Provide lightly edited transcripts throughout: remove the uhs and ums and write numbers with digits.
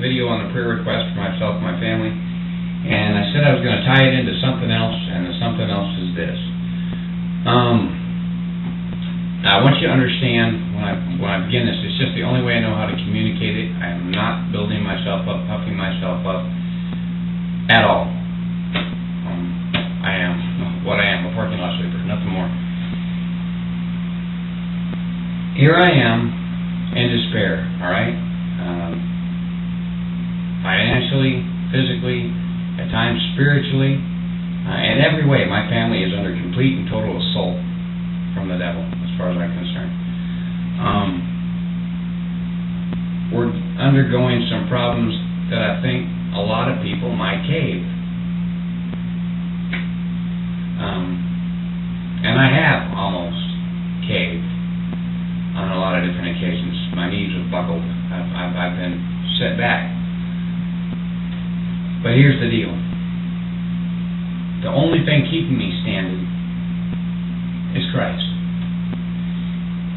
video on the prayer request for myself and my family, and I said I was going to tie it into something else, and the something else is this. I want you to understand when I begin this, it's just the only way I know how to communicate it. I am not building myself up, puffing myself up at all. I am what I am, a parking lot sweeper, nothing more. Here I am in despair, alright? Financially, physically, at times spiritually, in every way, my family is under complete and total assault from the devil, as far as I'm concerned. We're undergoing some problems that I think a lot of people might cave. And I have almost caved on a lot of different occasions. My knees have buckled. I've been set back. But here's the deal. The only thing keeping me standing is Christ.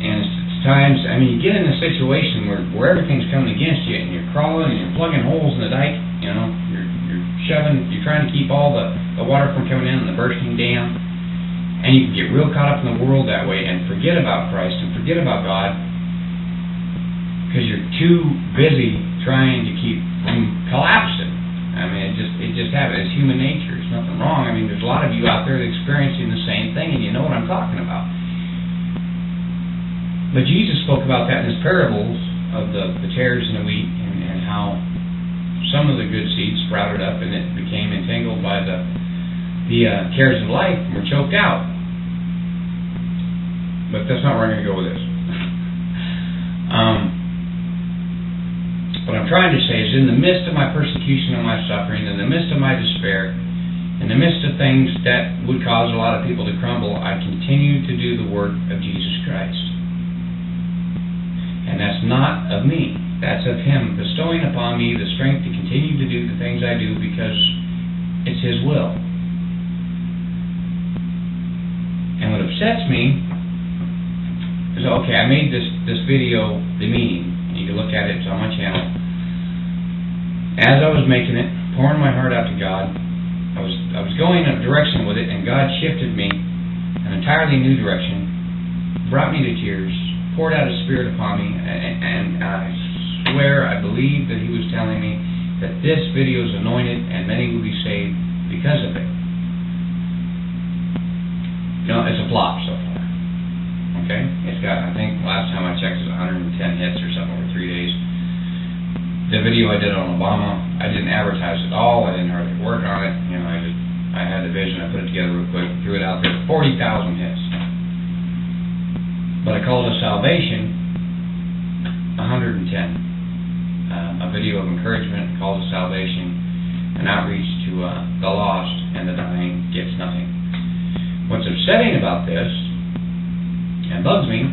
And it's times, I mean, you get in a situation where everything's coming against you, and you're crawling and you're plugging holes in the dike, you know, you're shoving, you're trying to keep all the water from coming in the bursting dam, and you can get real caught up in the world that way and forget about Christ and forget about God because you're too busy trying to keep from collapsing. I mean, it just happens. It's human nature. There's nothing wrong. I mean, there's a lot of you out there experiencing the same thing, and you know what I'm talking about. But Jesus spoke about that in his parables of the tares and the wheat, and how some of the good seeds sprouted up and it became entangled by the cares of life and were choked out. But that's not where I'm going to go with this. What I'm trying to say is, in the midst of my persecution and my suffering, in the midst of my despair, in the midst of things that would cause a lot of people to crumble, I continue to do the work of Jesus Christ. And that's not of me. That's of him bestowing upon me the strength to continue to do the things I do because it's his will. And what upsets me is, okay, I made this video, The Meaning. You can look at it, it's on my channel. As I was making it, pouring my heart out to God, I was going in a direction with it, and God shifted me an entirely new direction, brought me to tears, poured out his Spirit upon me, and I swear I believe that he was telling me that this video is anointed and many will be saved because of it. You know, it's a flop so far. Okay? It's got, I think, last time I checked, it was 110 hits or something over 3 days. The video I did on Obama, I didn't advertise at all. I didn't hardly work on it. You know, I had the vision. I put it together real quick, threw it out there. 40,000 hits. But I called it Salvation, 110. A video of encouragement, called to salvation, an outreach to the lost and the dying gets nothing. What's upsetting about this, and bugs me,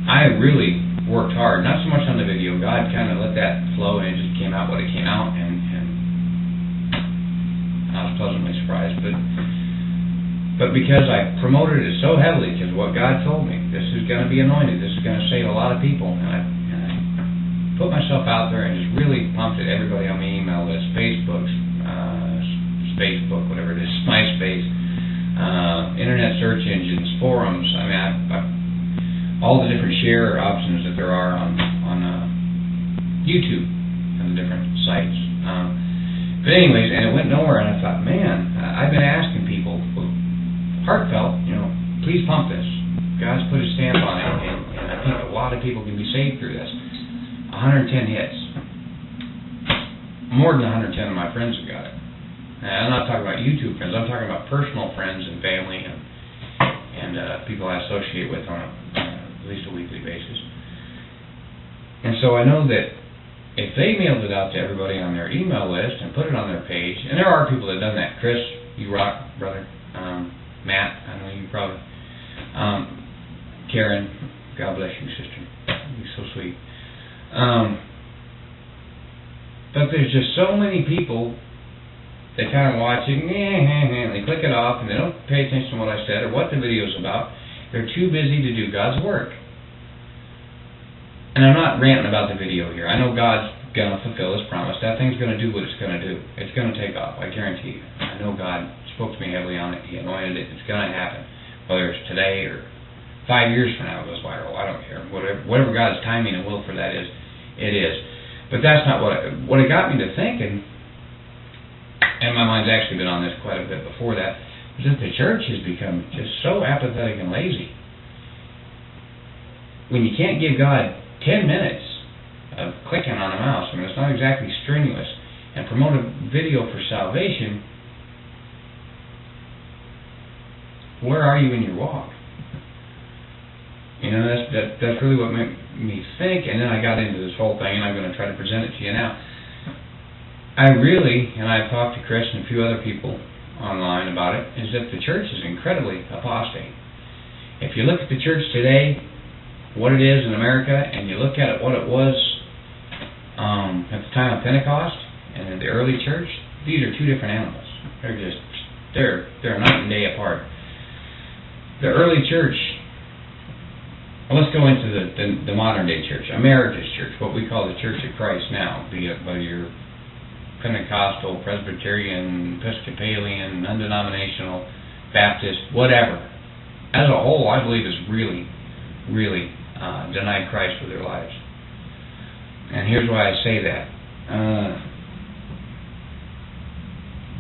I really worked hard, not so much on the video. God kind of let that flow and it just came out what it came out, and I was pleasantly surprised. But because I promoted it so heavily, because what God told me, this is going to be anointed, this is going to save a lot of people, and I put myself out there and just really pumped at everybody on my email list, Facebook, whatever it is, MySpace, internet search engines, forums. I mean, all the different share options that there are on YouTube and the different sites. But anyways, and it went nowhere, and I thought, man, I've been asking people, heartfelt, you know, please pump this. God's put his stamp on it, and I think a lot of people can be saved through this. 110 hits. More than 110 of my friends have got it. And I'm not talking about YouTube friends. I'm talking about personal friends and family and people I associate with on at least a weekly basis. And so I know that if they mailed it out to everybody on their email list and put it on their page, and there are people that have done that. Chris, you rock, brother. Matt, I know you probably. Karen, God bless you, sister. You're so sweet. But there's just so many people that kind of watch it, and they click it off, and they don't pay attention to what I said or what the video's about. They're too busy to do God's work. And I'm not ranting about the video here. I know God's going to fulfill His promise. That thing's going to do what it's going to do. It's going to take off, I guarantee you. I know God spoke to me heavily on it. He anointed it. It's going to happen. Whether it's today or 5 years from now it goes viral, I don't care. Whatever God's timing and will for that is, it is. But that's not what it got me to thinking, and my mind's actually been on this quite a bit before that, is that the church has become just so apathetic and lazy. When you can't give God 10 minutes of clicking on a mouse, I mean, it's not exactly strenuous, and promote a video for salvation, where are you in your walk? You know, that's really what made me think, and then I got into this whole thing, and I'm going to try to present it to you now. And I've talked to Chris and a few other people online about it, is that the church is incredibly apostate. If you look at the church today, what it is in America, and you look at it what it was at the time of Pentecost and in the early church, these are two different animals. They're night and day apart. The early church, well, let's go into the modern day church, America's church, what we call the Church of Christ now, be it whether you're Pentecostal, Presbyterian, Episcopalian, non-denominational, Baptist, whatever. As a whole, I believe is really denied Christ with their lives. And here's why I say that.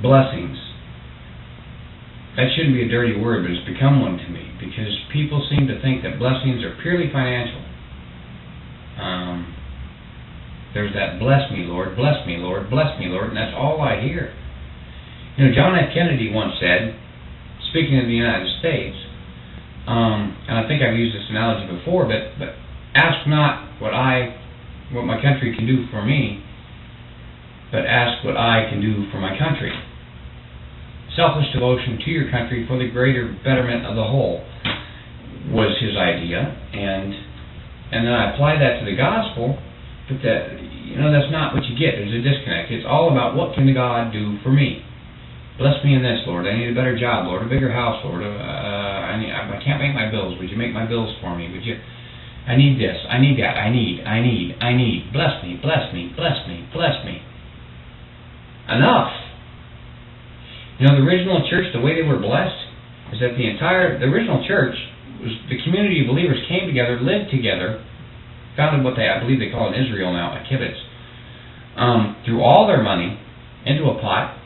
Blessings. That shouldn't be a dirty word, but it's become one to me, because people seem to think that blessings are purely financial. There's that, bless me, Lord, bless me, Lord, bless me, Lord, and that's all I hear. You know, John F. Kennedy once said, speaking of the United States, and I think I've used this analogy before, but ask not what my country can do for me, but ask what I can do for my country. Selfless devotion to your country for the greater betterment of the whole was his idea, and then I apply that to the gospel, but that's not what you get. There's a disconnect. It's all about what can God do for me. Bless me in this, Lord. I need a better job, Lord, a bigger house, Lord. I can't make my bills. Would you make my bills for me? Would you? I need this. I need that. I need. Bless me, bless me, bless me, bless me. Enough. You know, the original church, the way they were blessed, is that the original church was the community of believers came together, lived together, founded what I believe they call in Israel now, a kibbutz, threw all their money into a pot,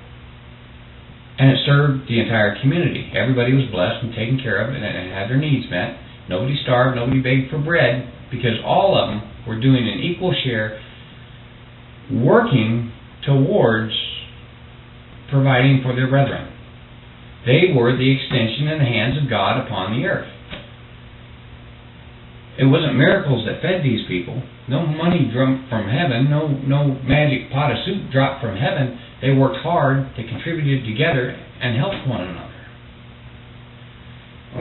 and it served the entire community. Everybody was blessed and taken care of and had their needs met. Nobody starved, nobody begged for bread, because all of them were doing an equal share, working towards providing for their brethren. They were the extension in the hands of God upon the earth. It wasn't miracles that fed these people. No money dropped from heaven. No magic pot of soup dropped from heaven. They worked hard. They contributed together and helped one another.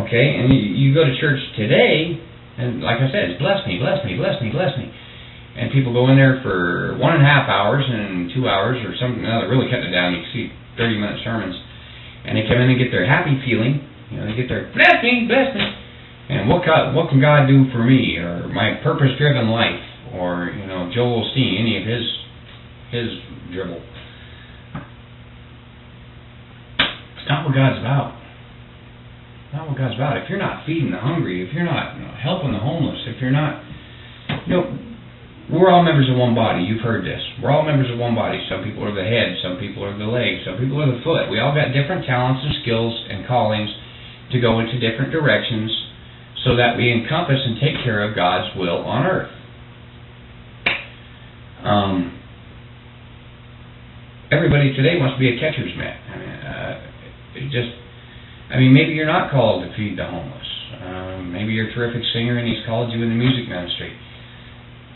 Okay, and you go to church today, and like I said, it's bless me, bless me, bless me, bless me. And people go in there for 1.5 hours and 2 hours or something. Now they're really cutting it down. You can see 30-minute sermons. And they come in and get their happy feeling. You know, they get their bless me, bless me. And what can God do for me, or my purpose-driven life, or Joel Osteen, any of his dribble. It's not what God's about. Not what God's about. If you're not feeding the hungry, if you're not helping the homeless, if you're not, we're all members of one body. You've heard this. We're all members of one body. Some people are the head, some people are the leg, some people are the foot. We all got different talents and skills and callings to go into different directions, so that we encompass and take care of God's will on earth. Everybody today wants to be a catcher's mitt. Maybe you're not called to feed the homeless. Maybe you're a terrific singer and He's called you in the music ministry.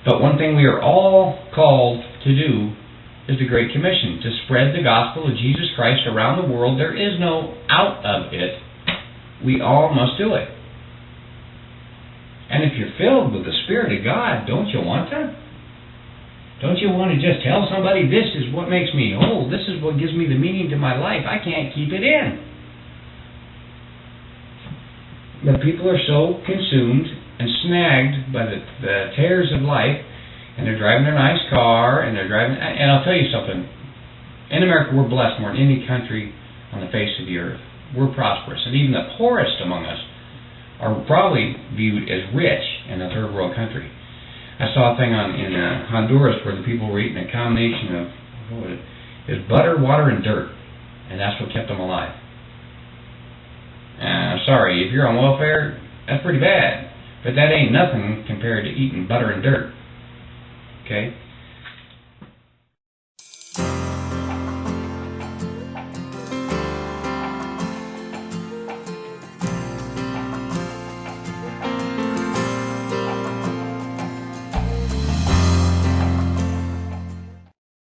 But one thing we are all called to do is the Great Commission, to spread the gospel of Jesus Christ around the world. There is no out of it. We all must do it. And if you're filled with the Spirit of God, don't you want to? Don't you want to just tell somebody, this is what makes me whole, this is what gives me the meaning to my life, I can't keep it in. But people are so consumed and snagged by the tares of life, and they're driving their nice car, and they're driving, and I'll tell you something, in America we're blessed more than any country on the face of the earth. We're prosperous, and even the poorest among us are probably viewed as rich in a third world country. I saw a thing in Honduras where the people were eating a combination of, what was it? It was butter, water, and dirt, and that's what kept them alive. Sorry, if you're on welfare, that's pretty bad, but that ain't nothing compared to eating butter and dirt. Okay?